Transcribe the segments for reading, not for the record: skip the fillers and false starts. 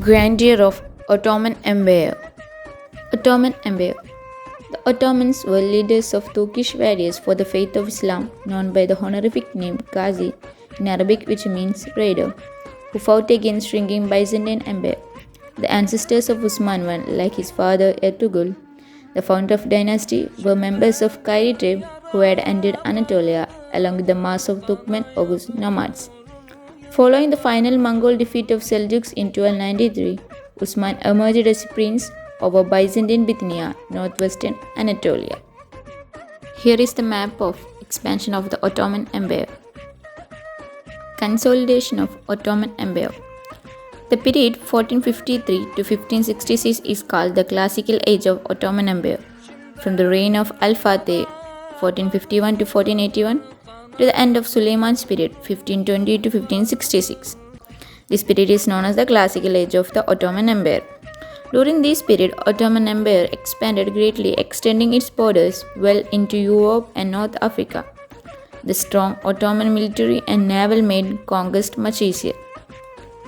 Grandeur of Ottoman Empire. Ottoman Empire. The Ottomans were leaders of Turkish warriors for the faith of Islam, known by the honorific name Ghazi in Arabic, which means raider, who fought against shrinking Byzantine Empire. The ancestors of Usman I, like his father Ertugrul, the founder of dynasty, were members of Kairi tribe who had entered Anatolia along with the mass of Turkmen Oghuz nomads. Following the final Mongol defeat of Seljuks in 1293, Usman emerged as prince over Byzantine Bithynia, northwestern Anatolia. Here is the map of expansion of the Ottoman Empire. Consolidation of Ottoman Empire. The period 1453 to 1566 is called the Classical Age of Ottoman Empire, from the reign of Al-Fatih 1451 to 1481 to the end of Suleiman's period 1520 to 1566. This period is known as the Classical Age of the Ottoman Empire. During this period, Ottoman Empire expanded greatly, extending its borders well into Europe and North Africa. The strong Ottoman military and naval made conquest much easier.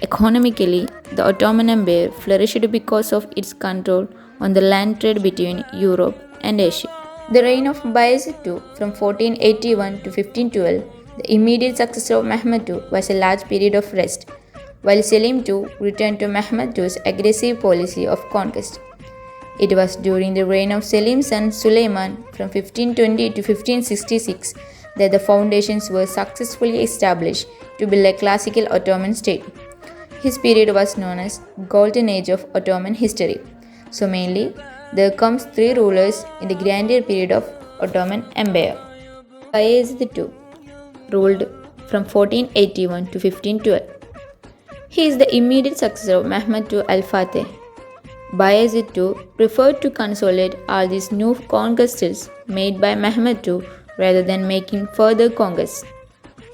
Economically, the Ottoman Empire flourished because of its control on the land trade between Europe and Asia. The reign of Bayezid II from 1481 to 1512, the immediate successor of Mehmed II, was a large period of rest, while Selim II returned to Mehmed II's aggressive policy of conquest. It was during the reign of Selim's son Suleiman from 1520 to 1566 that the foundations were successfully established to build a classical Ottoman state. His period was known as Golden Age of Ottoman history. So mainly, there comes three rulers in the grandeur period of Ottoman Empire. Bayezid II ruled from 1481 to 1512. He is the immediate successor of Mehmed II Al-Fatih. Bayezid II preferred to consolidate all these new conquests made by Mehmed II rather than making further conquests.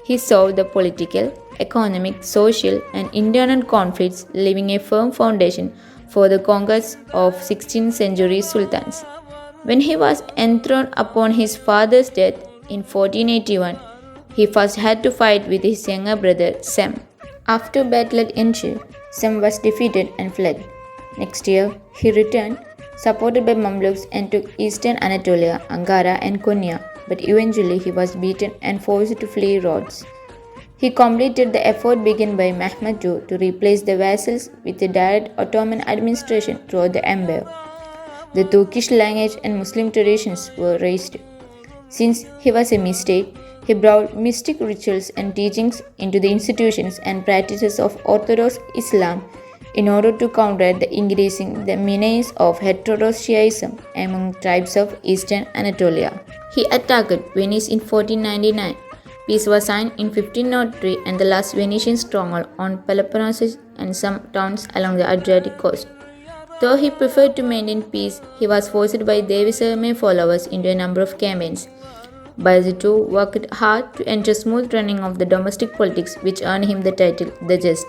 He solved the political, economic, social, and internal conflicts, leaving a firm foundation for the conquest of 16th century sultans. When he was enthroned upon his father's death in 1481, he first had to fight with his younger brother Sem. After battle at Inchi, Sem was defeated and fled. Next year, he returned, supported by Mamluks, and took eastern Anatolia, Ankara, and Konya, but eventually he was beaten and forced to flee Rhodes. He completed the effort begun by Mehmed II to replace the vassals with a direct Ottoman administration throughout the empire. The Turkish language and Muslim traditions were raised. Since he was a mystic, he brought mystic rituals and teachings into the institutions and practices of Orthodox Islam in order to combat the increasing the menace of heterodox Shiaism among tribes of eastern Anatolia. He attacked Venice in 1499. Peace was signed in 1503 and the last Venetian stronghold on Peloponnesus and some towns along the Adriatic coast. Though he preferred to maintain peace, he was forced by Devi followers into a number of campaigns. Bayezid II worked hard to ensure smooth running of the domestic politics, which earned him the title the Just.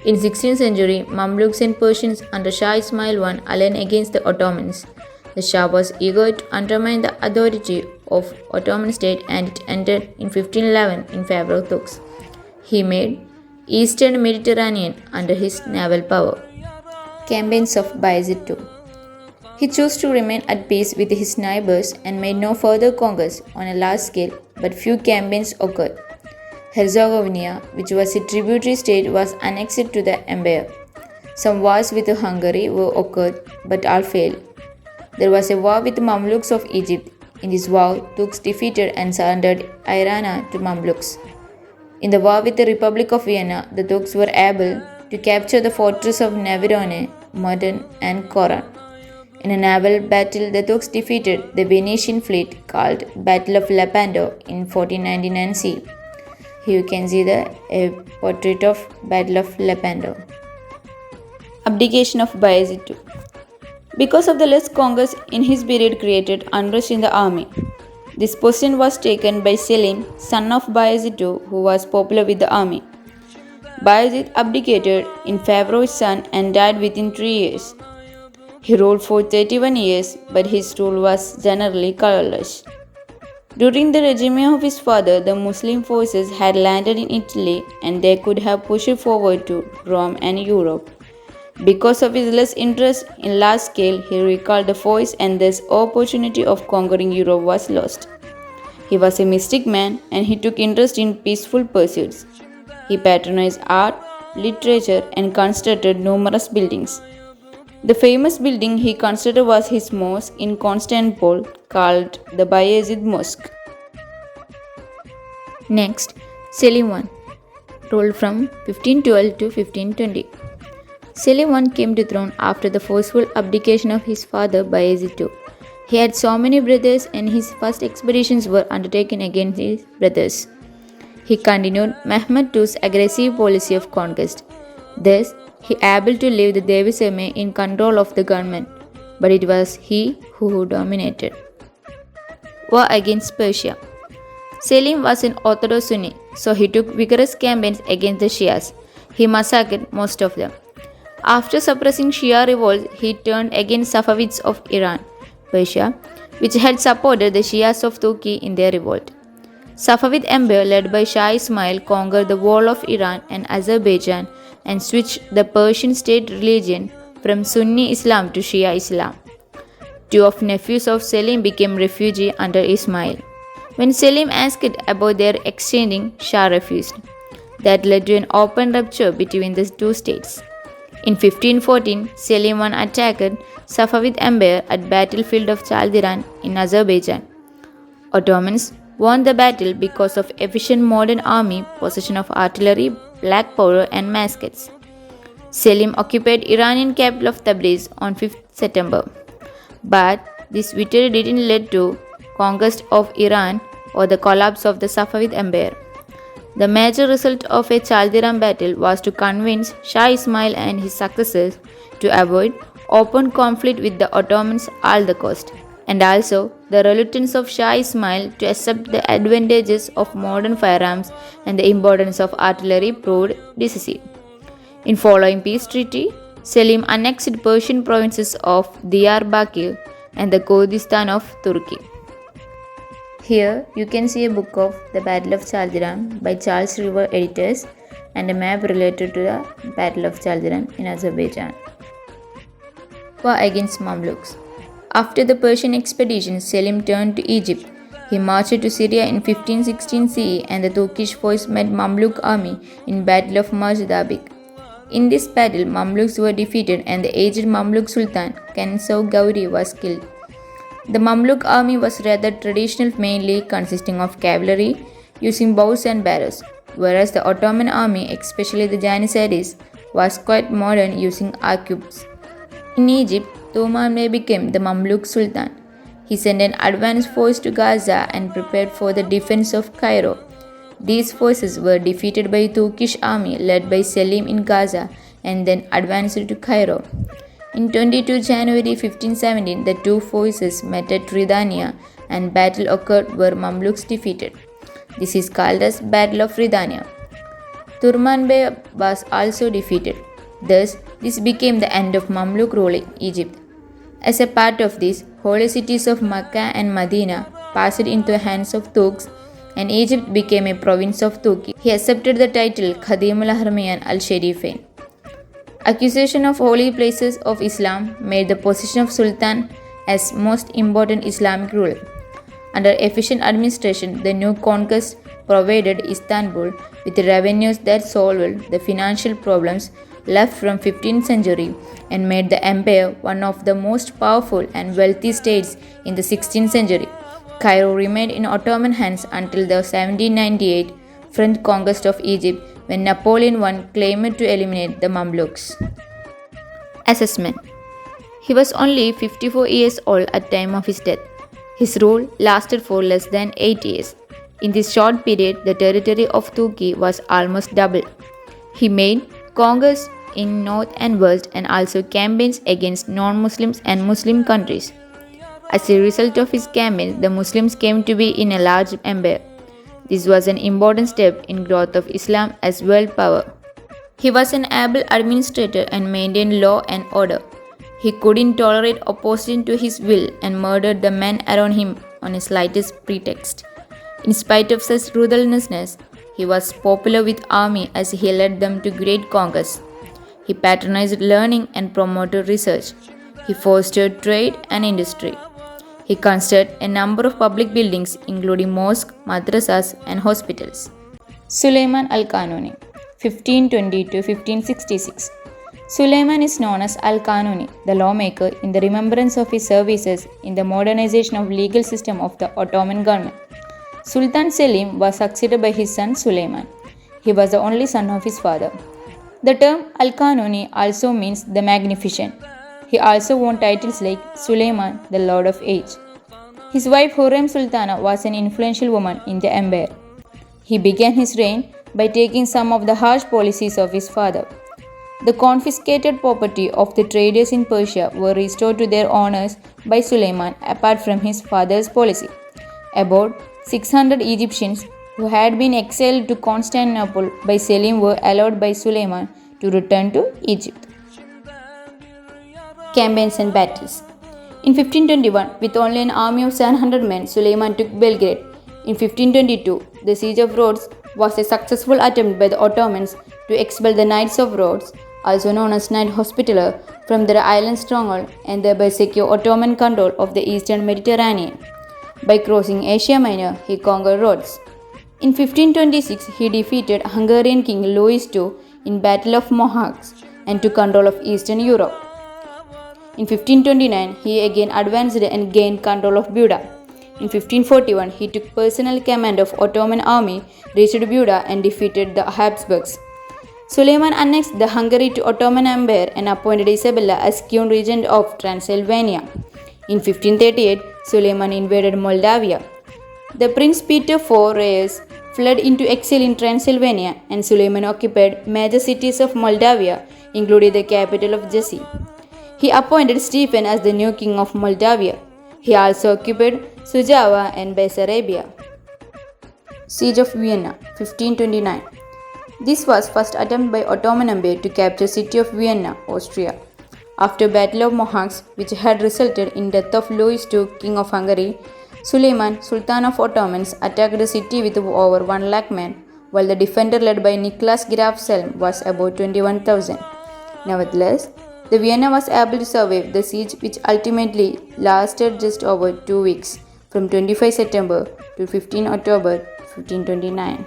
In 16th century, Mamluks and Persians under Shah Ismail I aligned against the Ottomans. The Shah was eager to undermine the authority of Ottoman state and it entered in 1511 in favor of Turks. He made Eastern Mediterranean under his naval power. Campaigns of Bayezid II. He chose to remain at peace with his neighbors and made no further conquests on a large scale, but few campaigns occurred. Herzegovina, which was a tributary state, was annexed to the empire. Some wars with Hungary were occurred, but all failed. There was a war with the Mamluks of Egypt. In this war, Turks defeated and surrendered Irana to Mamluks. In the war with the Republic of Vienna, the Turks were able to capture the fortress of Navarone, Modon, and Coron. In a naval battle, the Turks defeated the Venetian fleet called Battle of Lepanto in 1499 CE. Here you can see a portrait of Battle of Lepanto. Abdication of Bayezid II. Because of the less conquest in his period created unrest in the army. This position was taken by Selim, son of Bayezid II, who was popular with the army. Bayezid abdicated in favor of his son and died within 3 years. He ruled for 31 years, but his rule was generally colorless. During the regime of his father, the Muslim forces had landed in Italy and they could have pushed forward to Rome and Europe. Because of his less interest in large scale, he recalled the voice and this opportunity of conquering Europe was lost. He was a mystic man and he took interest in peaceful pursuits. He patronized art, literature, and constructed numerous buildings. The famous building he constructed was his mosque in Constantinople called the Bayezid Mosque. Next, Selim I ruled from 1512 to 1520. Selim I came to throne after the forceful abdication of his father Bayezid II. He had so many brothers and his first expeditions were undertaken against his brothers. He continued Mehmed II's aggressive policy of conquest. Thus, he able to leave the Devisame in control of the government, but it was he who dominated. War against Persia. Selim was an Orthodox Sunni, so he took vigorous campaigns against the Shias. He massacred most of them. After suppressing Shia revolts, he turned against Safavids of Iran, Persia, which had supported the Shias of Turkey in their revolt. Safavid Empire led by Shah Ismail conquered the whole of Iran and Azerbaijan and switched the Persian state religion from Sunni Islam to Shia Islam. Two of nephews of Selim became refugees under Ismail. When Selim asked about their exchanging, Shah refused. That led to an open rupture between the two states. In 1514, Selim I attacked Safavid Empire at battlefield of Chaldiran in Azerbaijan. Ottomans won the battle because of efficient modern army, possession of artillery, black powder and muskets. Selim occupied Iranian capital of Tabriz on 5th September. But this victory didn't lead to conquest of Iran or the collapse of the Safavid Empire. The major result of a Chaldiran battle was to convince Shah Ismail and his successors to avoid open conflict with the Ottomans at the cost, and also the reluctance of Shah Ismail to accept the advantages of modern firearms and the importance of artillery proved decisive. In following peace treaty, Selim annexed Persian provinces of Diyarbakir and the Kurdistan of Turkey. Here you can see a book of the Battle of Chaldiran by Charles River editors and a map related to the Battle of Chaldiran in Azerbaijan. War against Mamluks. After the Persian expedition, Selim turned to Egypt. He marched to Syria in 1516 CE and the Turkish force met Mamluk army in Battle of Majdabik. In this battle, Mamluks were defeated and the aged Mamluk Sultan, Kansau Gauri, was killed. The Mamluk army was rather traditional, mainly consisting of cavalry using bows and barrows, whereas the Ottoman army, especially the Janissaries, was quite modern using arquebus. In Egypt, Ottoman became the Mamluk Sultan. He sent an advanced force to Gaza and prepared for the defense of Cairo. These forces were defeated by Turkish army led by Selim in Gaza and then advanced to Cairo. In 22 January 1517, the two forces met at Ridania and battle occurred where Mamluks defeated. This is called as Battle of Ridania. Turman was also defeated. Thus, this became the end of Mamluk rule in Egypt. As a part of this, holy cities of Mecca and Medina passed into the hands of Turks and Egypt became a province of Turkey. He accepted the title Khadimul Haramain al-Sharifain. Accusation of holy places of Islam made the position of Sultan as most important Islamic ruler. Under efficient administration, the new conquest provided Istanbul with revenues that solved the financial problems left from 15th century and made the empire one of the most powerful and wealthy states in the 16th century. Cairo remained in Ottoman hands until the 1798 French conquest of Egypt, when Napoleon I claimed to eliminate the Mamluks. Assessment. He was only 54 years old at the time of his death. His rule lasted for less than 8 years. In this short period, the territory of Turkey was almost doubled. He made conquests in north and west and also campaigns against non-Muslims and Muslim countries. As a result of his campaigns, the Muslims came to be in a large empire. This was an important step in growth of Islam as world power. He was an able administrator and maintained law and order. He couldn't tolerate opposition to his will and murdered the men around him on a slightest pretext. In spite of such ruthlessness, he was popular with army as he led them to great conquests. He patronized learning and promoted research. He fostered trade and industry. He constructed a number of public buildings, including mosques, madrasas, and hospitals. Suleiman al-Kanuni, 1520 to 1566. Suleiman is known as Al-Kanuni, the lawmaker, in the remembrance of his services in the modernization of legal system of the Ottoman government. Sultan Selim was succeeded by his son Suleiman. He was the only son of his father. The term Al-Kanuni also means the magnificent. He also won titles like Suleiman, the Lord of Age. His wife Hurrem Sultana was an influential woman in the empire. He began his reign by taking some of the harsh policies of his father. The confiscated property of the traders in Persia were restored to their owners by Suleiman apart from his father's policy. About 600 Egyptians who had been exiled to Constantinople by Selim were allowed by Suleiman to return to Egypt. Campaigns and battles. In 1521, with only an army of 700 men, Suleiman took Belgrade. In 1522, the siege of Rhodes was a successful attempt by the Ottomans to expel the Knights of Rhodes, also known as Knight Hospitaller, from their island stronghold and thereby secure Ottoman control of the eastern Mediterranean. By crossing Asia Minor, he conquered Rhodes. In 1526, he defeated Hungarian King Louis II in Battle of Mohacs and took control of Eastern Europe. In 1529, he again advanced and gained control of Buda. In 1541, he took personal command of Ottoman army, reached Buda and defeated the Habsburgs. Suleiman annexed the Hungary to Ottoman Empire and appointed Isabella as Queen Regent of Transylvania. In 1538, Suleiman invaded Moldavia. The Prince Peter IV Reyes fled into exile in Transylvania and Suleiman occupied major cities of Moldavia, including the capital of Jesi. He appointed Stephen as the new king of Moldavia. He also occupied Suceava and Bessarabia. Siege of Vienna, 1529. This was first attempt by Ottoman Empire to capture city of Vienna, Austria. After Battle of Mohacs, which had resulted in death of Louis II, King of Hungary, Suleiman, Sultan of Ottomans, attacked the city with over 1 lakh men, while the defender led by Nicholas Graf Selm was about 21,000. Nevertheless, the Vienna was able to survive the siege, which ultimately lasted just over 2 weeks, from 25 September to 15 October 1529.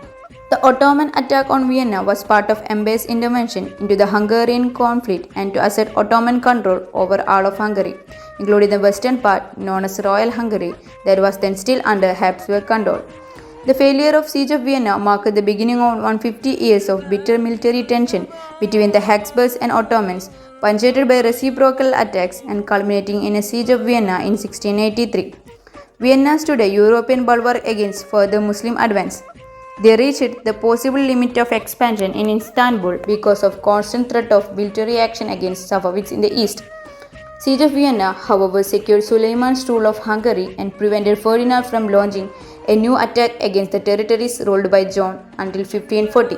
The Ottoman attack on Vienna was part of Empire's intervention into the Hungarian conflict and to assert Ottoman control over all of Hungary, including the western part known as Royal Hungary that was then still under Habsburg control. The failure of Siege of Vienna marked the beginning of 150 years of bitter military tension between the Habsburgs and Ottomans, punctuated by reciprocal attacks and culminating in a Siege of Vienna in 1683. Vienna stood a European bulwark against further Muslim advance. They reached the possible limit of expansion in Istanbul because of constant threat of military action against Safavids in the east. Siege of Vienna, however, secured Suleiman's rule of Hungary and prevented Ferdinand from launching a new attack against the territories ruled by John until 1540.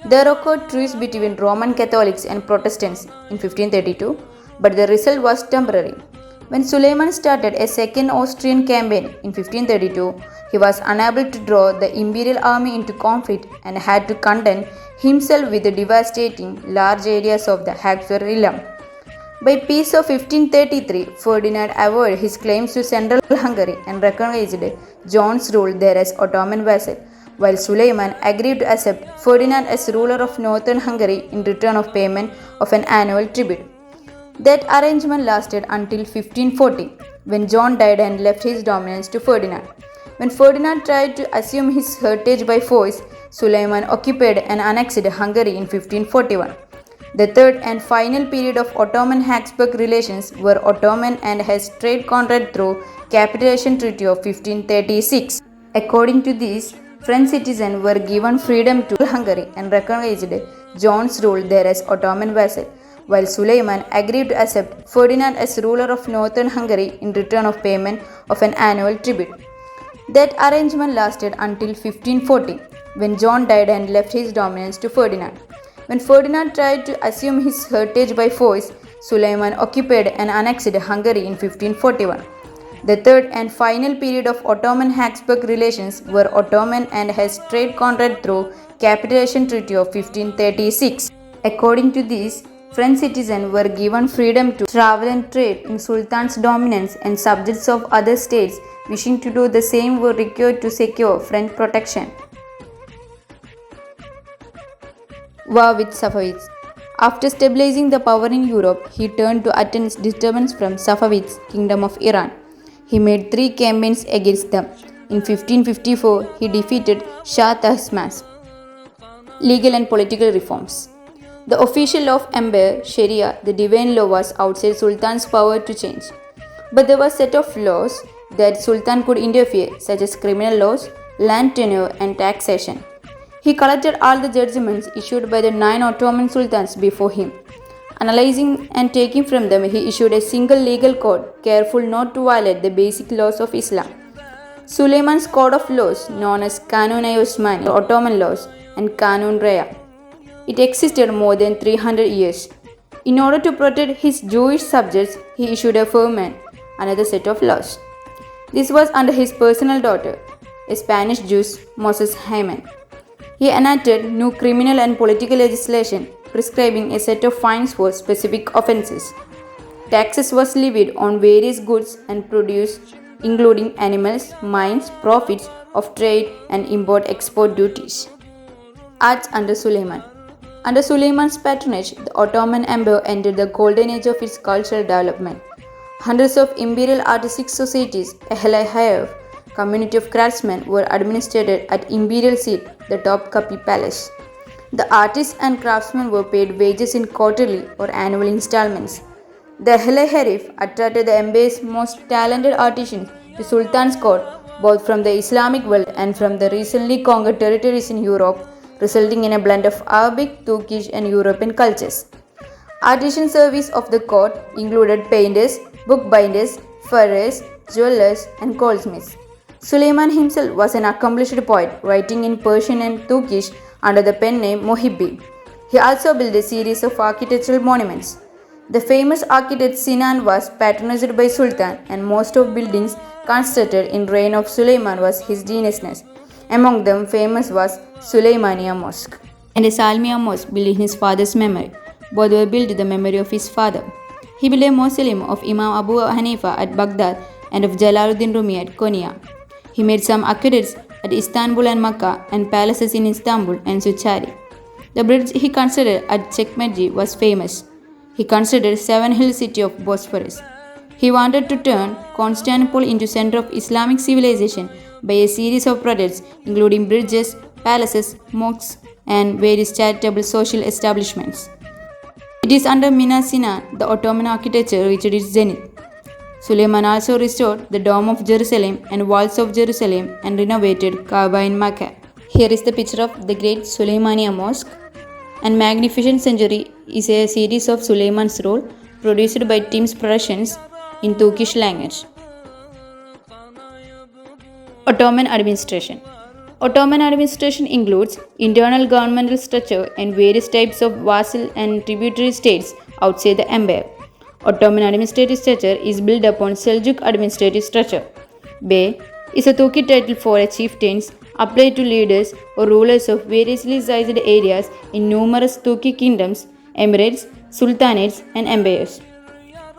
There occurred truce between Roman Catholics and Protestants in 1532, but the result was temporary. When Suleiman started a second Austrian campaign in 1532, he was unable to draw the imperial army into conflict and had to contend himself with the devastating large areas of the Habsburg realm. By peace of 1533, Ferdinand avoided his claims to central Hungary and recognized John's rule there as Ottoman vassal, while Suleiman agreed to accept Ferdinand as ruler of northern Hungary in return of payment of an annual tribute. That arrangement lasted until 1540, when John died and left his dominance to Ferdinand. When Ferdinand tried to assume his heritage by force, Suleiman occupied and annexed Hungary in 1541. The third and final period of Ottoman-Habsburg relations were Ottoman and his trade contract through Capitulation Treaty of 1536. According to this, French citizens were given freedom to Hungary and recognized John's rule there as Ottoman vassal, while Suleiman agreed to accept Ferdinand as ruler of northern Hungary in return of payment of an annual tribute. That arrangement lasted until 1540, when John died and left his dominance to Ferdinand. When Ferdinand tried to assume his heritage by force, Suleiman occupied and annexed Hungary in 1541. The third and final period of Ottoman-Habsburg relations were Ottoman and his trade contract through Capitulation Treaty of 1536. According to this, French citizens were given freedom to travel and trade in Sultan's dominance, and subjects of other states wishing to do the same were required to secure French protection. War with Safavids. After stabilizing the power in Europe, he turned to attend disturbance from Safavids, Kingdom of Iran. He made 3 campaigns against them. In 1554, he defeated Shah Tahmasp. Legal and political reforms. The official law of empire, Sharia, the divine law, was outside Sultan's power to change. But there was a set of laws that Sultan could interfere, such as criminal laws, land tenure, and taxation. He collected all the judgments issued by the 9 Ottoman sultans before him. Analyzing and taking from them, he issued a single legal code, careful not to violate the basic laws of Islam. Suleiman's code of laws, known as Kanun-i-Osmani, Ottoman laws, and Kanun Raya. It existed more than 300 years. In order to protect his Jewish subjects, he issued a firman, another set of laws. This was under his personal daughter, a Spanish Jew, Moses Hayman. He enacted new criminal and political legislation prescribing a set of fines for specific offenses. Taxes was levied on various goods and produce, including animals, mines, profits of trade, and import-export duties. Arts under Suleiman. Under Suleiman's patronage, the Ottoman Empire entered the golden age of its cultural development. Hundreds of imperial artistic societies, a higher community of craftsmen were administered at imperial seat, the Topkapi Palace. The artists and craftsmen were paid wages in quarterly or annual installments. The Harif attracted the empire's most talented artisans to Sultan's court, both from the Islamic world and from the recently conquered territories in Europe, resulting in a blend of Arabic, Turkish, and European cultures. Artisan service of the court included painters, bookbinders, furriers, jewelers, and goldsmiths. Suleiman himself was an accomplished poet, writing in Persian and Turkish under the pen name Mohibbi. He also built a series of architectural monuments. The famous architect Sinan was patronized by Sultan, and most of buildings constructed in reign of Suleiman was his geniusness. Among them, famous was Suleymaniya Mosque and a Salmiya Mosque built in his father's memory. Both were built in the memory of his father. He built a mausoleum of Imam Abu Hanifa at Baghdad and of Jalaluddin Rumi at Konya. He made some aqueducts at Istanbul and Makkah, and palaces in Istanbul and Suchari. The bridge he constructed at Çekmece was famous. He considered 7 hill city of Bosphorus. He wanted to turn Constantinople into center of Islamic civilization by a series of projects including bridges, palaces, mosques, and various charitable social establishments. It is under Mina Sinan the Ottoman architecture reached its zenith. Suleiman also restored the Dome of Jerusalem and walls of Jerusalem and renovated Kaaba in Mecca. Here is the picture of the great Suleymaniya Mosque. And Magnificent Century is a series of Suleiman's role produced by Tim's Productions in Turkish language. Ottoman administration. Ottoman administration includes internal governmental structure and various types of vassal and tributary states outside the empire. Ottoman administrative structure is built upon Seljuk administrative structure. Bey is a Turkic title for a chieftains applied to leaders or rulers of variously sized areas in numerous Turkic kingdoms, emirates, sultanates, and empires.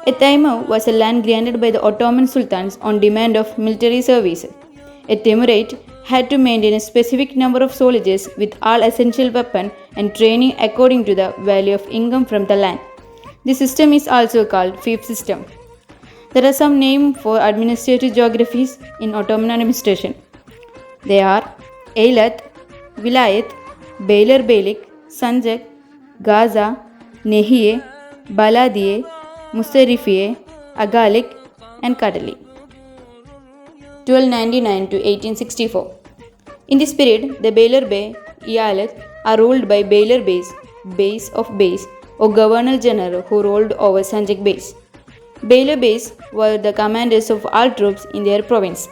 A Taimur was a land granted by the Ottoman sultans on demand of military service. A Timurate had to maintain a specific number of soldiers with all essential weapons and training according to the value of income from the land. This system is also called fief system. There are some names for administrative geographies in Ottoman administration. They are Eilat, Vilayet, Beylerbeylik, Sanjak, Gaza, Nehiye, Baladiye, Musarifiye, Agalik, and Kadali. 1299 to 1864. In this period, the Beylerbey, Eyalet are ruled by Beylerbeys, Beys of Beys, or Governor General who ruled over Sanjak Beys. Beylerbeys were the commanders of all troops in their province.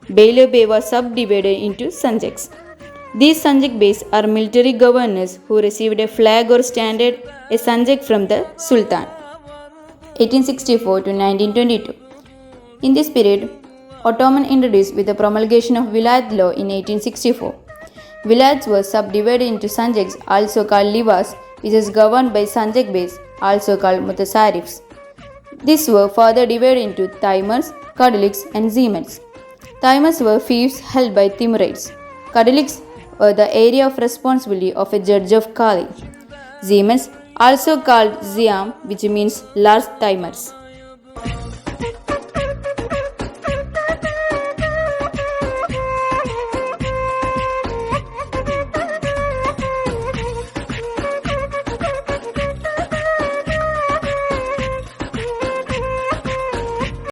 Beylerbey was subdivided into Sanjaks. These Sanjak Beys are military governors who received a flag or standard, a Sanjak from the Sultan. 1864 to 1922. In this period, Ottoman introduced with the promulgation of Vilayet law in 1864. Vilayets were subdivided into Sanjaks, also called Livas, which is governed by Sanjak Beys, also called mutasarrifs. These were further divided into Taimurs, Kadaliks, and Zemans. Taimurs were fiefs held by Timurids. Kadaliks were the area of responsibility of a judge of Kali. Zemans, also called Ziam, which means large Taimurs.